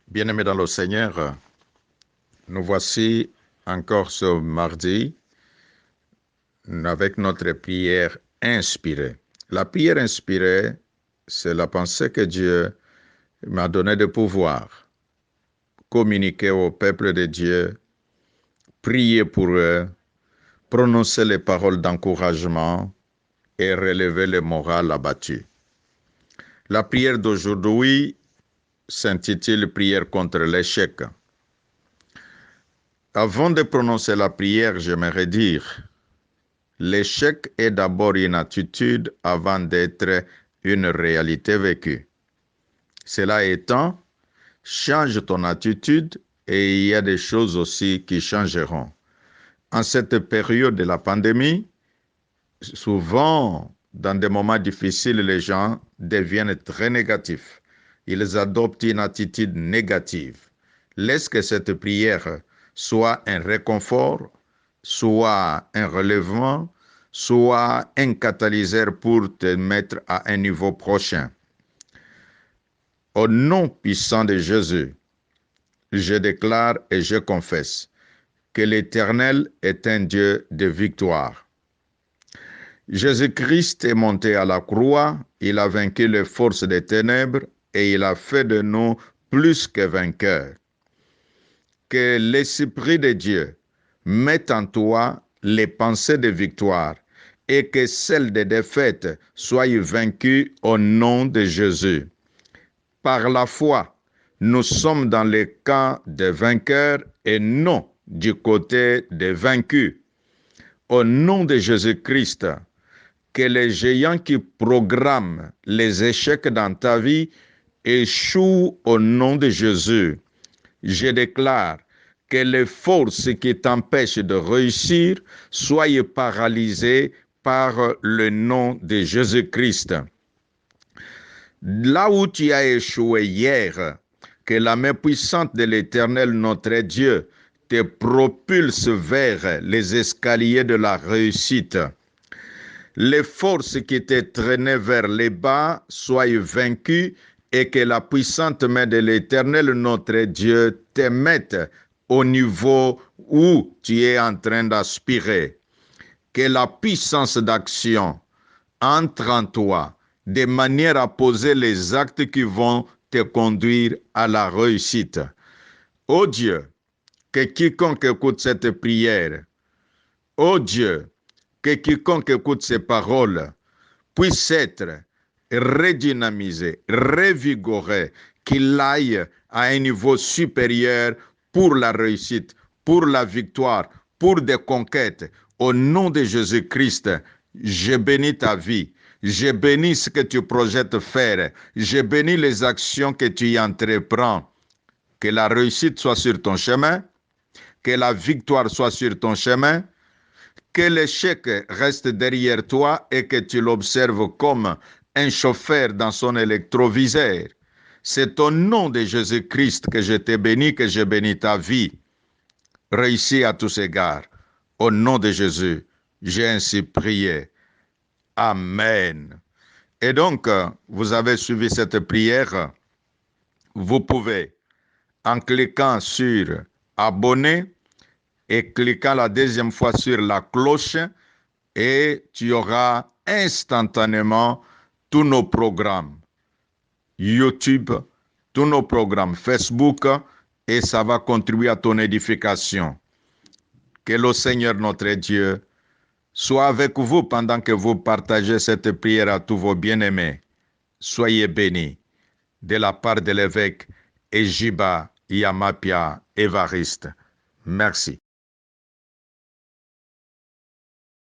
Bien-aimés dans le Seigneur, nous voici encore ce mardi avec notre prière inspirée. La prière inspirée, c'est la pensée que Dieu m'a donné de pouvoir communiquer au peuple de Dieu, prier pour eux, prononcer les paroles d'encouragement et relever le moral abattu. La prière d'aujourd'hui s'intitule Prière contre l'échec. Avant de prononcer la prière, j'aimerais dire, l'échec est d'abord une attitude avant d'être une réalité vécue. Cela étant, change ton attitude et il y a des choses aussi qui changeront. En cette période de la pandémie, souvent, dans des moments difficiles, les gens deviennent très négatifs. Ils adoptent une attitude négative. Laisse que cette prière soit un réconfort, soit un relèvement, soit un catalyseur pour te mettre à un niveau prochain. Au nom puissant de Jésus, je déclare et je confesse que l'Éternel est un Dieu de victoire. Jésus-Christ est monté à la croix, il a vaincu les forces des ténèbres et il a fait de nous plus que vainqueurs. Que l'Esprit de Dieu mette en toi les pensées de victoire et que celles de défaite soient vaincues au nom de Jésus. Par la foi, nous sommes dans le camp des vainqueurs et non du côté des vaincus. Au nom de Jésus-Christ, que les géants qui programment les échecs dans ta vie échouent au nom de Jésus. Je déclare que les forces qui t'empêchent de réussir soient paralysées par le nom de Jésus-Christ. Là où tu as échoué hier, que la main puissante de l'Éternel notre Dieu te propulse vers les escaliers de la réussite. Les forces qui te traînaient vers les bas soient vaincues et que la puissante main de l'Éternel notre Dieu te mette au niveau où tu es en train d'aspirer. Que la puissance d'action entre en toi de manière à poser les actes qui vont te conduire à la réussite. Ô Dieu, que quiconque écoute cette prière, ô Dieu, que quiconque écoute ces paroles puisse être redynamisé, revigoré, qu'il aille à un niveau supérieur pour la réussite, pour la victoire, pour des conquêtes. Au nom de Jésus-Christ, je bénis ta vie. Je bénis ce que tu projettes faire. Je bénis les actions que tu y entreprends. Que la réussite soit sur ton chemin, que la victoire soit sur ton chemin, que l'échec reste derrière toi et que tu l'observes comme un chauffeur dans son électroviseur. C'est au nom de Jésus-Christ que je te bénis, que je bénis ta vie. Réussis à tous égards. Au nom de Jésus, j'ai ainsi prié. Amen. Et donc, vous avez suivi cette prière. Vous pouvez, en cliquant sur abonner, et cliquant la deuxième fois sur la cloche et tu auras instantanément tous nos programmes YouTube, tous nos programmes Facebook et ça va contribuer à ton édification. Que le Seigneur notre Dieu soit avec vous pendant que vous partagez cette prière à tous vos bien-aimés. Soyez bénis de la part de l'évêque Ejiba Yamapia Évariste. Merci.